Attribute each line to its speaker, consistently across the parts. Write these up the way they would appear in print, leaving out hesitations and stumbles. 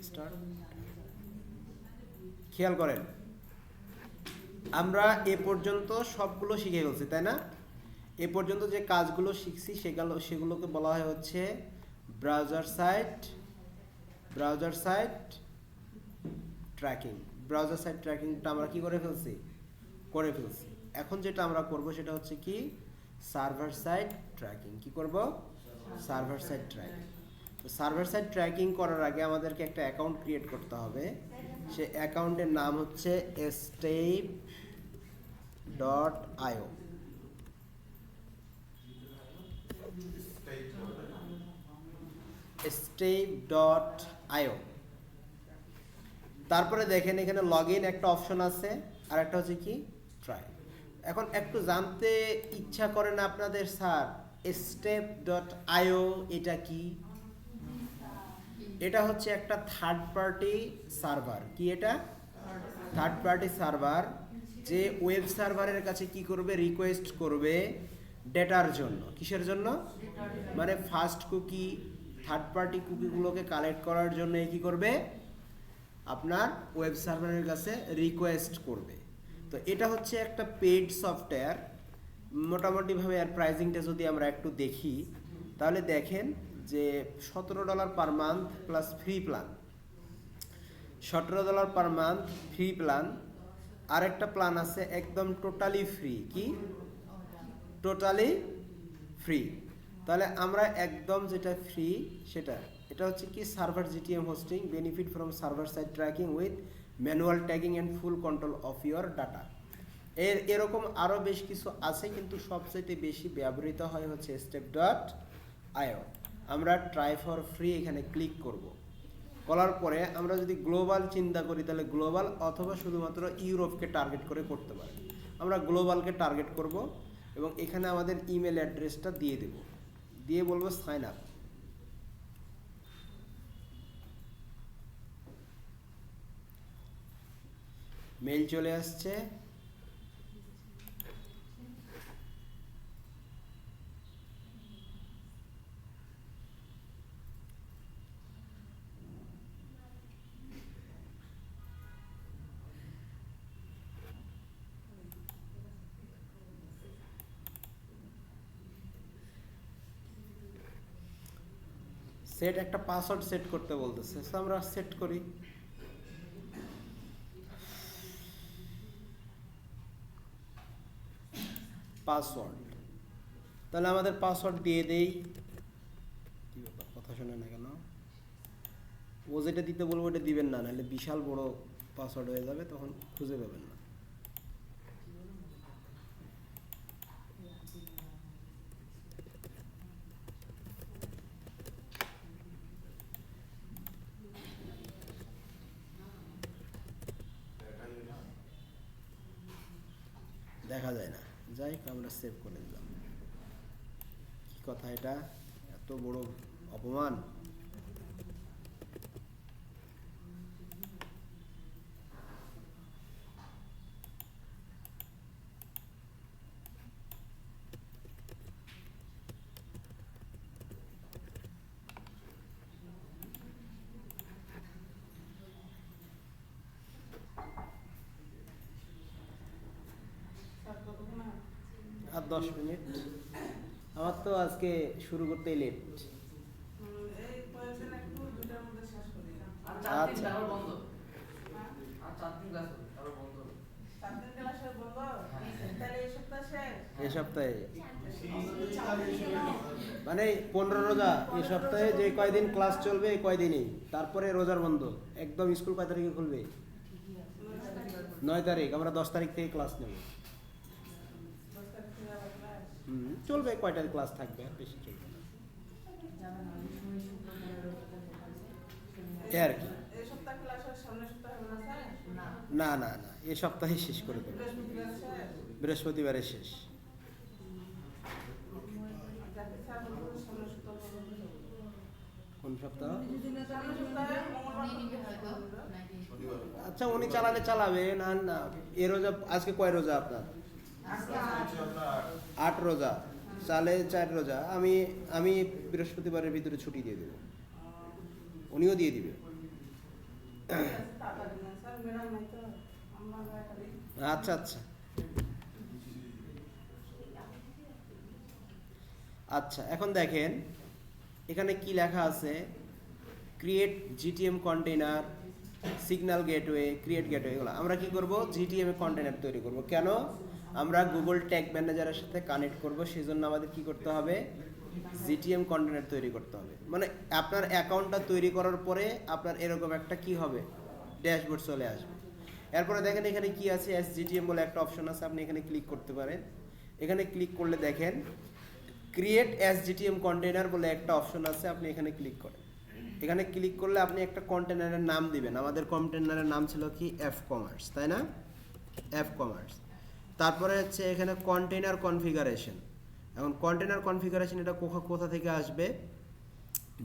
Speaker 1: Start. খেয়াল করেন, আমরা এ পর্যন্ত সবগুলো শিখে ফেলছি, তাই না? এ পর্যন্ত যে কাজগুলো শিখছি সেগুলোকে বলা হয় হচ্ছে browser site tracking. Browser site ট্র্যাকিংটা আমরা কি করে ফেলছি? এখন যেটা আমরা করব সেটা হচ্ছে কি সার্ভার সাইড ট্র্যাকিং। কি করব? Server side tracking. তো সার্ভার সাইড ট্র্যাকিং করার আগে আমাদেরকে একটা অ্যাকাউন্ট ক্রিয়েট করতে হবে। সে অ্যাকাউন্টের নাম হচ্ছে step.io। step.io। তারপরে দেখেন এখানে লগইন একটা অপশন আছে, আর একটা হচ্ছে কি ট্রাই। এখন একটু জানতে ইচ্ছা করে না আপনাদের, স্যার step.io এটা কি? এটা হচ্ছে একটা থার্ড পার্টি সার্ভার। কি এটা? থার্ড পার্টি সার্ভার, যে ওয়েব সার্ভারের কাছে কি করবে? রিকোয়েস্ট করবে ডেটার জন্য। কিসের জন্য? মানে ফার্স্ট কুকি, থার্ড পার্টি কুকিগুলোকে কালেক্ট করার জন্য কি করবে? আপনার ওয়েব সার্ভারের কাছে রিকোয়েস্ট করবে। তো এটা হচ্ছে একটা পেইড সফটওয়্যার। মোটামুটিভাবে এর প্রাইসিংটা যদি আমরা একটু দেখি, তাহলে দেখেন যে $17 per month plus free plan. $17 per month free plan. আরেকটা প্ল্যান আছে একদম টোটালি ফ্রি। কি? Totally free. তাহলে আমরা একদম যেটা ফ্রি সেটা, এটা হচ্ছে কি server GTM hosting, benefit from server side tracking with manual tagging and full control of your data. এরকম আরও বেশ কিছু আছে, কিন্তু সবচেয়ে বেশি ব্যবহৃত হয় হচ্ছে step.io। আমরা ট্রাই ফর ফ্রি এখানে ক্লিক করব। করার পরে আমরা যদি গ্লোবাল চিন্তা করি, তাহলে গ্লোবাল অথবা শুধুমাত্র ইউরোপকে টার্গেট করে করতে পারি। আমরা গ্লোবালকে টার্গেট করব এবং এখানে আমাদের ইমেল অ্যাড্রেসটা দিয়ে দেব, দিয়ে বলবো সাইন আপ। মেল চলে আসছে। সেট একটা পাসওয়ার্ড সেট করতে বলতেছে, আমরা সেট করি। পাসওয়ার্ড, তাহলে আমাদের পাসওয়ার্ড দিয়ে দেই। কি ব্যাপার, কথা শোনে না কেন? ও যেটা দিতে বলবো ওটা দিবেন না, নাহলে বিশাল বড় পাসওয়ার্ড হয়ে যাবে, তখন খুঁজে পাবেন না। দেখা যায় না, যাই আমরা সেভ করে দিলাম। কি কথা এটা, এত বড় অপমান! আর 10 মিনিট, আমার তো আজকে শুরু করতেই লেট। আচ্ছা, এই সপ্তাহে মানে 15 রোজা, এই সপ্তাহে যে কয়দিন ক্লাস চলবে এই কয়দিনই, তারপরে রোজার বন্ধ। একদম স্কুল কয় তারিখে খুলবে? 9 তারিখ। আমরা 10 তারিখ থেকে ক্লাস নেব। চলবে, কয়টা ক্লাস থাকবে, আর বেশি চলবে না আর কি। না না না, এ সপ্তাহে শেষ করে দেবো, বৃহস্পতিবারে শেষ। কোন সপ্তাহ? আচ্ছা, উনি চালালে চালাবে না। না, এ রোজা আজকে কয় রোজা আপনার? 8 রোজা, চালে 4 রোজা। আমি বৃহস্পতিবারের ভিতরে ছুটি দিয়ে দেবো, উনিও দিয়ে দিবে। আচ্ছা আচ্ছা আচ্ছা, এখন দেখেন এখানে কি লেখা আছে, create GTM container, signal gateway, create gateway, এগুলো আমরা কি করব, জিটিএম কন্টেইনার তৈরি করব। কেন? আমরা গুগল ট্যাগ ম্যানেজারের সাথে কানেক্ট করব, সেজন্য আমাদের কি করতে হবে, জিটিএম কন্টেইনার তৈরি করতে হবে। মানে আপনার অ্যাকাউন্টটা তৈরি করার পরে আপনার এরকম একটা কি হবে, ড্যাশবোর্ড চলে আসবে। এরপরে দেখেন এখানে কি আছে, এসজিটিএম বলে একটা অপশন আছে, আপনি এখানে ক্লিক করতে পারেন। এখানে ক্লিক করলে দেখেন ক্রিয়েট এসজিটিএম কন্টেইনার বলে একটা অপশন আছে, আপনি এখানে ক্লিক করেন। এখানে ক্লিক করলে আপনি একটা কন্টেইনারের নাম দিবেন। আমাদের কন্টেইনারের নাম ছিল কি, এফ কমার্স, তাই না, এফ কমার্স। তারপরে হচ্ছে এখানে কন্টেইনার কনফিগারেশন। এখন কন্টেইনার কনফিগারেশন এটা কোথা থেকে আসবে,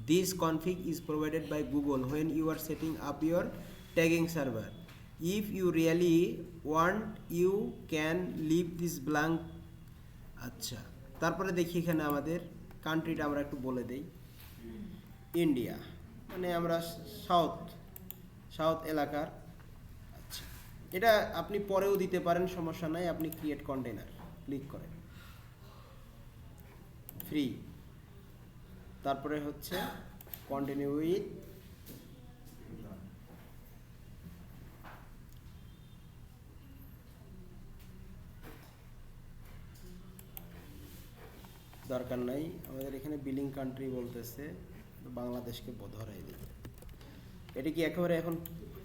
Speaker 1: this config is provided by Google when you are setting up your tagging server, if you really want you can leave this blank. আচ্ছা, তারপরে দেখি এখানে আমাদের কান্ট্রিটা আমরা একটু বলে দেই, ইন্ডিয়া, মানে আমরা সাউথ এলাকার। আচ্ছা, এটা আপনি পরেও দিতে পারেন, সমস্যা নাই। আপনি ক্রিয়েট কন্টেইনার ক্লিক করেন, ফ্রি, তারপরে হচ্ছে কন্টিনিউ উইথ, দরকার নাই, আমাদের এখানে বিলিং কান্ট্রি বলতেছে, বাংলাদেশকে ধরাই দিই। এটা কি একেবারে এখন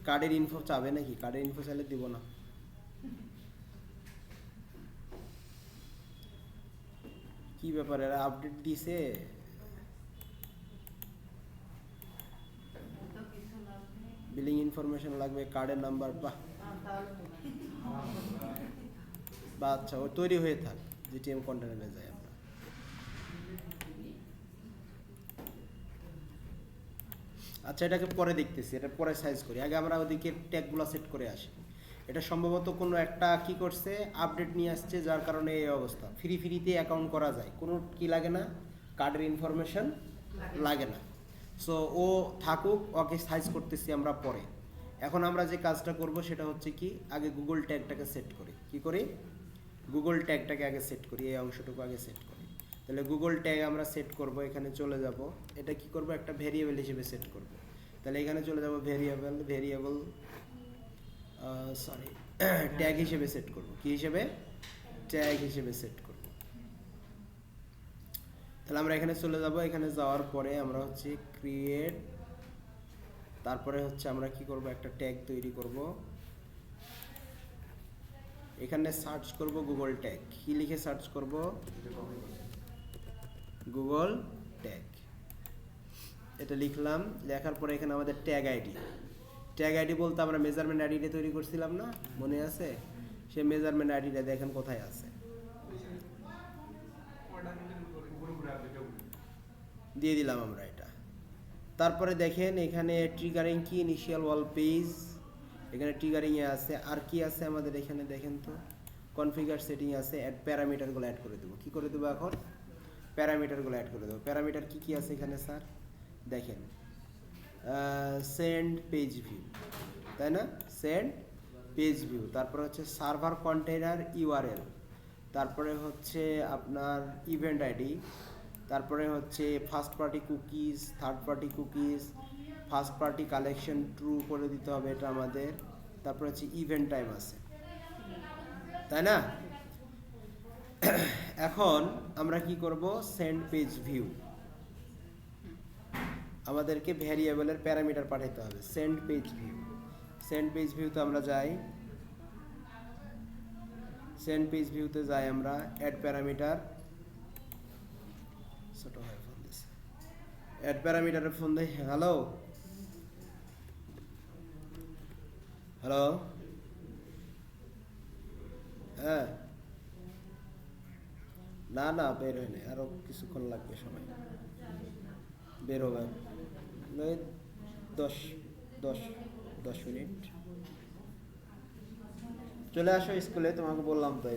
Speaker 1: কার্ডের ইনফো চাবে নাকি? কার্ডের ইনফো চাইলে দিব না। কি ব্যাপার, এরা আপডেট দিছে? বিলিং ইনফরমেশন লাগবে, কার্ডের নাম্বার, বা আচ্ছা ও তৈরি হয়ে থাক, জিটিএম কন্টেইনারে যাই আমরা। আচ্ছা, এটাকে পরে দেখতেছি, এটা পরে সাইজ করি, আগে আমরা ওদিকে ট্যাগগুলো সেট করে আসি। এটা সম্ভবত কোনো একটা কি করছে, আপডেট নিয়ে আসছে, যার কারণে এই অবস্থা। ফ্রিতে অ্যাকাউন্ট করা যায়, কোনো কি লাগে না, কার্ডের ইনফরমেশন লাগে না। সো ও থাকুক, ওকে সাইজ করতেছি আমরা পরে। এখন আমরা যে কাজটা করব সেটা হচ্ছে কি, আগে গুগল ট্যাগটাকে সেট করি। কি করি, গুগল ট্যাগটাকে আগে সেট করি, এই অংশটুকু আগে সেট করি। তাহলে গুগল ট্যাগ আমরা সেট করব, এখানে চলে যাব, এটা কি করব, একটা ভেরিয়েবল হিসেবে সেট করব। তাহলে এখানে চলে যাব ভেরিয়েবল সরি ট্যাগ হিসেবে সেট করব। কি হিসেবে, ট্যাগ হিসেবে সেট করব। তাহলে আমরা এখানে চলে যাব, এখানে যাওয়ার পরে আমরা হচ্ছে ক্রিয়েট, তারপরে হচ্ছে আমরা কি করব, একটা ট্যাগ তৈরি করব। এখানে সার্চ করব গুগল ট্যাগ। কি লিখে সার্চ করব, গুগল ট্যাগ। এটা লিখলাম, লেখার পরে এখানে আমাদের ট্যাগ আইডি বলতে আমরা মেজারমেন্ট আইডিটা তৈরি করছিলাম না, মনে আছে? সেই মেজারমেন্ট আইডিটা দেখেন কোথায় আছে, দিয়ে দিলাম আমরা এটা। তারপরে দেখেন এখানে ট্রিগারিং কি, ইনিশিয়াল ওয়াল পেজ, এখানে ট্রিগারিং এ আছে। আর কি আছে আমাদের এখানে দেখেন তো, কনফিগার সেটিং আছে, অ্যাড প্যারামিটারগুলো অ্যাড করে দেবো। কি করে দেবো এখন, প্যারামিটারগুলো অ্যাড করে দেবো। প্যারামিটার কি কি আছে এখানে স্যার দেখেন, সেন্ড পেজ ভিউ, তাই না, সেন্ড পেজ ভিউ। তারপরে হচ্ছে সার্ভার কন্টেইনার ইউআরএল, তারপরে হচ্ছে আপনার ইভেন্ট আইডি, তারপরে হচ্ছে first party cookies, third party cookies, first party collection true করে দিতে হবে এটা আমাদের। তারপরে হচ্ছে ইভেন্ট টাইম আছে, তাই না। এখন আমরা কি করব, সেন্ড পেজ ভিউ, আমাদেরকে ভ্যারিয়েবলের প্যারামিটার পাঠাতে হবে। সেন্ড পেজ ভিউতে আমরা যাই, সেন্ড পেজ ভিউতে যাই আমরা, অ্যাড প্যারামিটার, ছোট হয় ফোন দিছে, অ্যাড প্যারামিটারে ফোন দেই। হ্যালো হ্যাঁ, না বের হয় না, আরো কিছুক্ষণ লাগবে, সময় বের হবে, 10 মিনিট। চলে আসো স্কুলে, তোমাকে বললাম তো।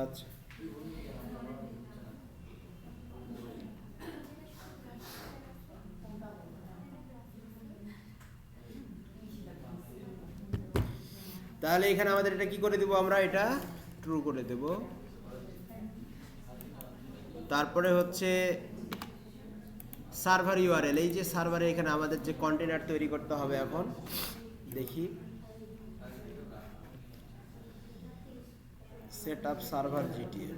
Speaker 1: আচ্ছা তাহলে এখানে আমাদের এটা কি করে দেব, আমরা এটা ট্রু করে দেব। তারপরে হচ্ছে সার্ভার ইউআরএল, এই যে সার্ভারে এখানে আমাদের যে কন্টেনার তৈরি করতে হবে, এখন দেখি সেট আপ সার্ভার জিটিএল।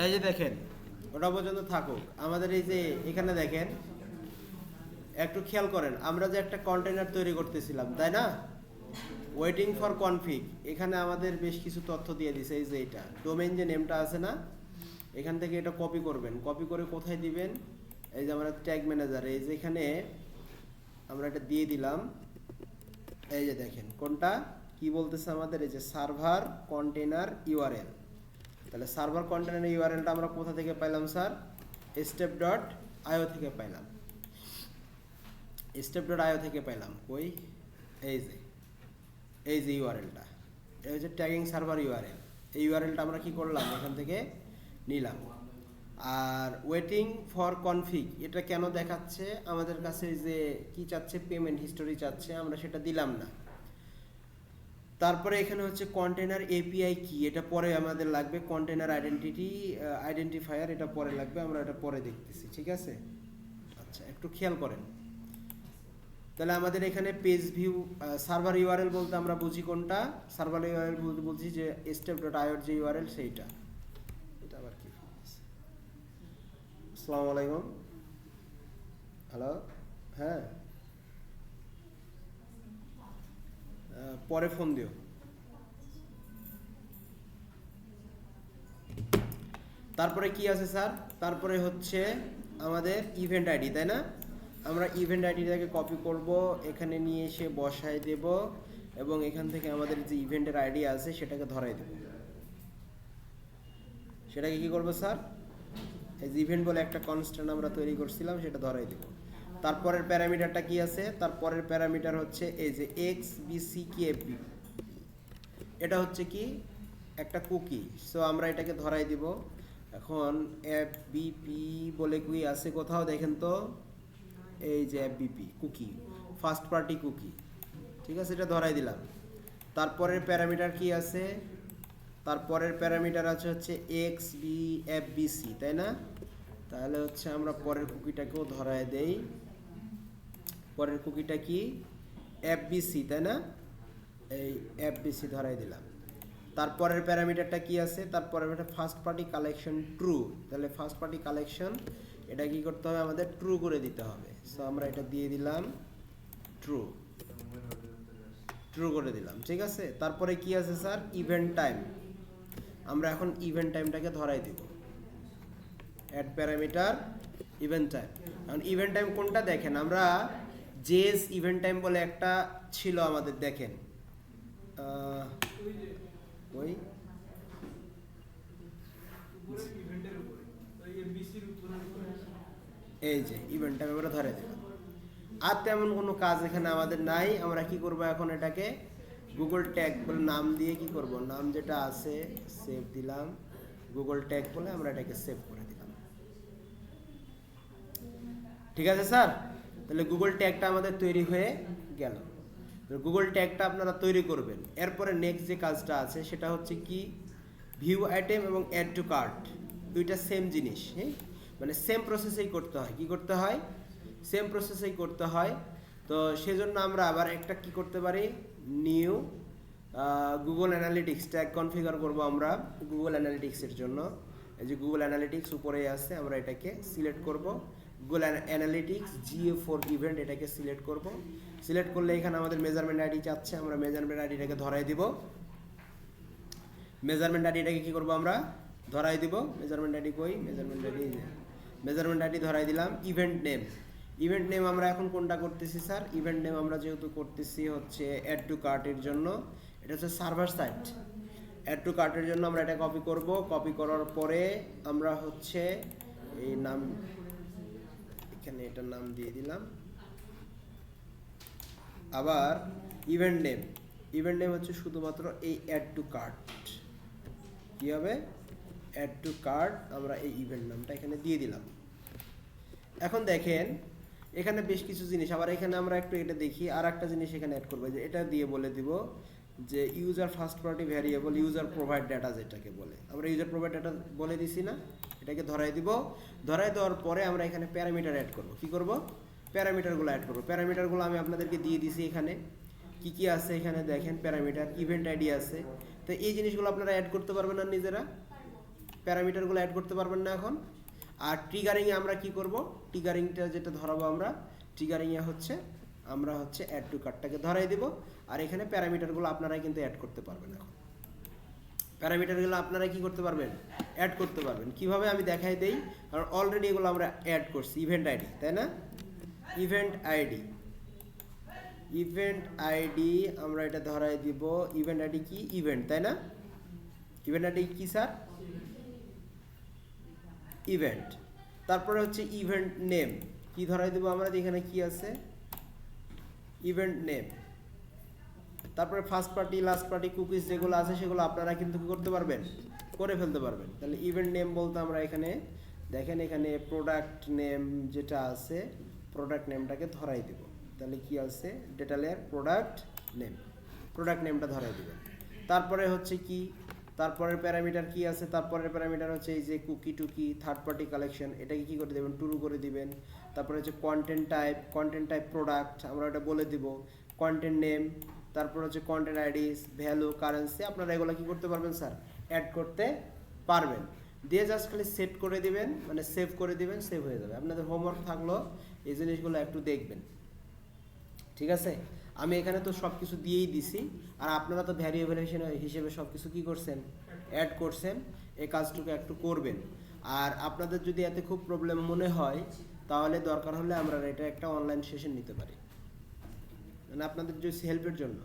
Speaker 1: এই যে দেখেন, ওটা পর্যন্ত থাকুক। আমাদের এই যে এখানে দেখেন, একটু খেয়াল করেন, আমরা যে একটা কন্টেনার তৈরি করতেছিলাম, তাই না? ওয়েটিং ফর কনফিগ, এখানে আমাদের বেশ কিছু তথ্য দিয়ে দিছে। এই যে এটা ডোমেইন যে নেমটা আছে না, এখান থেকে এটা কপি করবেন। কপি করে কোথায় দিবেন? এই যে আমরা ট্যাগ ম্যানেজার, এই যে এখানে আমরা এটা দিয়ে দিলাম। এই যে দেখেন কোনটা কি বলতেছে আমাদের, এই যে সার্ভার কন্টেনার ইউআরএল। তাহলে সার্ভার কন্টেনার ইউআরএলটা আমরা কোথা থেকে পাইলাম স্যার? step.io থেকে পাইলাম। step.io থেকে পাইলাম। কই? এই যে ইউআরএলটা, এটা হচ্ছে ট্যাগিং সার্ভার ইউআরএল। এই ইউআরএলটা আমরা কি করলাম, এখান থেকে নিলাম। আর ওয়েটিং ফর কনফিগ, এটা কেন দেখাচ্ছে আমাদের কাছে? যে কি চাচ্ছে, পেমেন্ট হিস্টোরি চাচ্ছে, আমরা সেটা দিলাম না। তারপরে এখানে হচ্ছে কন্টেনার এপিআই কি, এটা পরে আমাদের লাগবে। কন্টেনার আইডেন্টিফায়ার, এটা পরে লাগবে, আমরা এটা পরে দেখতেছি, ঠিক আছে? আচ্ছা, একটু খেয়াল করেন। তাহলে আমাদের এখানে পেজ ভিউ, সার্ভার ইউআরএল বলতে আমরা বুঝি কোনটা? সার্ভার ইউআরএল বলতে বুঝি যে step.io এর যে ইউআরএল সেইটা। এটা আবার কি? আসসালামু আলাইকুম, হ্যালো, হ্যাঁ, পরে ফোন দিও। তারপরে কি আছে স্যার? তারপরে হচ্ছে আমাদের ইভেন্ট আইডি, তাই না? আমরা ইভেন্ট আইডিটাকে কপি করব, এখানে নিয়ে এসে বসায় দেব, এবং এখান থেকে আমাদের যে ইভেন্টের আইডি আছে সেটাকে ধরাই দেব। সেটাকে কি করব স্যার? এই যে ইভেন্ট বলে একটা কনস্ট্যান্ট আমরা তৈরি করছিলাম, সেটা ধরাই দেব। তারপরের প্যারামিটারটা কি আছে? তারপরের প্যারামিটার হচ্ছে এই যে xbckfb, এটা হচ্ছে কি একটা কুকি। সো আমরা এটাকে ধরাই দিব। এখন fbp বলে কি আছে কোথাও? দেখেন তো, এই যে fbp cookie, first party cookie, ঠিক আছে, এটা ধরাই দিলাম। তারপরের প্যারামিটার কি আছে? তারপরের প্যারামিটার আছে হচ্ছে xbfbc, তাই না? তাহলে হচ্ছে আমরা পরের কুকিটাকেও ধরায় দেই। পরের কুকিটা কি? fbc, তাই না? এই fbc ধরাই দিলাম। তারপরের প্যারামিটারটা কি আছে? তারপরের ফার্স্ট পার্টি কালেকশন ট্রু। তাহলে ফার্স্ট পার্টি কালেকশন এটা কি করতে হবে? আমাদের ট্রু করে দিতে হবে। সো আমরা এটা দিয়ে দিলাম ট্রু, ট্রু করে দিলাম, ঠিক আছে? তারপরে কি আছে স্যার? Event time. আমরা এখন ইভেন্ট টাইমটাকে ধরাই দিব। Add parameter event time. এখন ইভেন্ট টাইম কোনটা দেখেন, আমরা জেস ইভেন্ট টাইম বলে একটা ছিল আমাদের, দেখেন ওই এই যে ইভেন্ট টাইম আমরা ধরে দিলাম। আর তেমন কোনো কাজ এখানে আমাদের নাই। আমরা কি করব এখন? এটাকে গুগল ট্যাগ বলে নাম দিয়ে কি করব, নাম যেটা আছে সেভ দিলাম, গুগল ট্যাগ বলে আমরা এটাকে সেভ করে দিলাম। ঠিক আছে স্যার, তাহলে গুগল ট্যাগটা আমাদের তৈরি হয়ে গেল। গুগল ট্যাগটা আপনারা তৈরি করবেন। এরপরে নেক্সট যে কাজটা আছে সেটা হচ্ছে কি, ভিউ আইটেম এবং অ্যাড টু কার্ট দুইটা সেম জিনিস, হ্যাঁ, মানে সেম প্রসেসেই করতে হয়। কি করতে হয়? সেম প্রসেসেই করতে হয়। তো সেজন্য আমরা আবার একটা কি করতে পারি, new Google analytics tag configure করব আমরা গুগল অ্যানালিটিক্সের জন্য। এই যে গুগল অ্যানালিটিক্স উপরে আছে, আমরা এটাকে সিলেক্ট করব, গুগল অ্যানালিটিক্স GA4 ইভেন্ট, এটাকে সিলেক্ট করব। সিলেক্ট করলে এখানে আমাদের মেজারমেন্ট আইডি চাচ্ছে, আমরা মেজারমেন্ট আইডিটাকে ধরাই দিব। মেজারমেন্ট আইডিটাকে কি করব, আমরা ধরাই দিব। মেজারমেন্ট আইডি কই, মেজারমেন্ট আইডি ধরাই দিলাম। ইভেন্ট নেম আমরা এখন কোনটা করতেছি স্যার? ইভেন্ট নেম আমরা যেহেতু করতেছি হচ্ছে অ্যাড টু কার্টের জন্য, এটা হচ্ছে সার্ভার সাইড। অ্যাড টু কার্টের জন্য আমরা এটা কপি করব। কপি করার পরে আমরা হচ্ছে এই নাম, এখানে এটার নাম দিয়ে দিলাম। আবার ইভেন্ট নেম হচ্ছে শুধুমাত্র এই অ্যাড টু কার্ট। কি হবে? অ্যাড টু কার্ট, আমরা এই ইভেন্ট নামটা এখানে দিয়ে দিলাম। এখন দেখেন এখানে বেশ কিছু জিনিস, আবার এখানে আমরা একটু এটা দেখি, আর একটা জিনিস এখানে অ্যাড করবো, যে এটা দিয়ে বলে দিব যে user first party variable user provide data, যেটাকে বলে আমরা ইউজার প্রোভাইড ডাটা বলে দিছি না, এটাকে ধরাই দিব। ধরাই দেওয়ার পরে আমরা এখানে প্যারামিটার অ্যাড করব। কি করব? প্যারামিটারগুলো অ্যাড করব। প্যারামিটারগুলো আমি আপনাদেরকে দিয়ে দিছি। এখানে কি কি আছে এখানে দেখেন, প্যারামিটার, ইভেন্ট আইডি আছে। তো এই জিনিসগুলো আপনারা অ্যাড করতে পারবেন না নিজেরা, প্যারামিটারগুলো অ্যাড করতে পারবেন না এখন। আর ট্রিগারিংয়ে আমরা কি করব, ট্রিগারিংটা যেটা ধরাবো আমরা, ট্রিগারিংয়ে হচ্ছে আমরা হচ্ছে অ্যাড টু কার্টটাকে ধরাই দেব। আর এখানে প্যারামিটারগুলো আপনারাই কিন্তু অ্যাড করতে পারবেন। এখন প্যারামিটারগুলো আপনারা কি করতে পারবেন, অ্যাড করতে পারবেন। কিভাবে আমি দেখাই দেই, কারণ অলরেডি এগুলো আমরা অ্যাড করছি। ইভেন্ট আইডি, তাই না? ইভেন্ট আইডি আমরা এটা ধরাই দিব। ইভেন্ট আইডি কি? ইভেন্ট, তাই না? ইভেন্ট আইডি কি স্যার? ইভেন্ট। তারপরে হচ্ছে ইভেন্ট নেম, কি ধরাই দেবো আমরা, এখানে কি আছে, ইভেন্ট নেম। তারপরে first party last party cookies যেগুলো আছে সেগুলো আপনারা কিন্তু কি করতে পারবেন, করে ফেলতে পারবেন। তাহলে ইভেন্ট নেম বলতে আমরা এখানে দেখেন, এখানে প্রোডাক্ট নেম যেটা আছে, প্রোডাক্ট নেমটাকে ধরাই দেব। তাহলে কি আছে, ডেটা লেয়ার প্রোডাক্ট নেমটা ধরাই দেবেন। তারপরে হচ্ছে কি, তারপরের প্যারামিটার কি আছে, তারপরের প্যারামিটার হচ্ছে এই যে কুকি টুকি থার্ড পার্টি কালেকশন, এটাকে কি করে দেবেন, ট্রু করে দিবেন। তারপরে হচ্ছে কন্টেন্ট টাইপ প্রোডাক্ট, আমরা এটা বলে দিব। কন্টেন্ট নেম, তারপর হচ্ছে কন্টেন্ট আইডিস, ভ্যালু, কারেন্সি, আপনারা এগুলো কি করতে পারবেন স্যার, অ্যাড করতে পারবেন। দিয়ে জাস্ট খালি সেট করে দিবেন, মানে সেভ করে দিবেন, সেভ হয়ে যাবে। আপনাদের হোমওয়ার্ক থাকলো এই জিনিসগুলো একটু দেখবেন, ঠিক আছে? আমি এখানে তো সব কিছু দিয়েই দিছি, আর আপনারা তো ভ্যারিয়েবল হিসেবে সব কিছু কী করছেন, অ্যাড করছেন। এই কাজটুকু একটু করবেন। আর আপনাদের যদি এতে খুব প্রবলেম মনে হয়, তাহলে দরকার হলে আমরা এটা একটা অনলাইন সেশন নিতে পারি, মানে আপনাদের যে হেল্পের জন্য।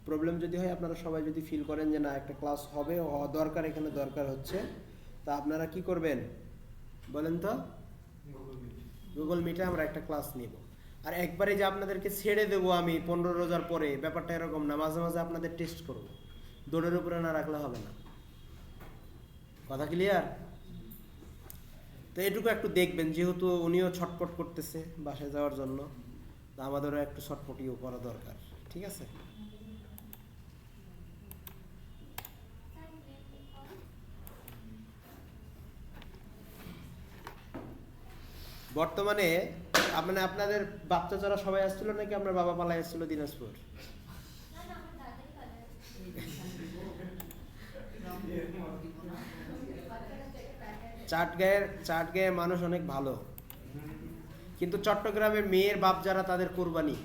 Speaker 1: প্রবলেম যদি হয়, আপনারা সবাই যদি ফিল করেন যে না একটা ক্লাস হবে দরকার, এখানে দরকার হচ্ছে, তা আপনারা কি করবেন বলেন তো? গুগল মিটে আমরা একটা ক্লাস নিব। আর একবারে যে আপনাদেরকে ছেড়ে দেবো আমি 15 রোজার পরে, ব্যাপারটা এরকম না। মাঝে মাঝে আপনাদের টেস্ট করব, দৌড়ের উপরে না রাখলে হবে না। কথা ক্লিয়ার? তো এটুকু একটু দেখবেন, যেহেতু উনিও ছটপট করতেছে বাসায় যাওয়ার জন্য, তা আমাদেরও একটু ছটপটিও করা দরকার, ঠিক আছে? বর্তমানে মানে আপনাদের বাচ্চা যারা সবাই আসছিল নাকি আপনার বাবা পালাই আসছিল দিনাজপুর? চাটগাঁয়ের মানুষ অনেক ভালো, কিন্তু চট্টগ্রামের মেয়ের বাপ যারা, তাদের কোরবানি।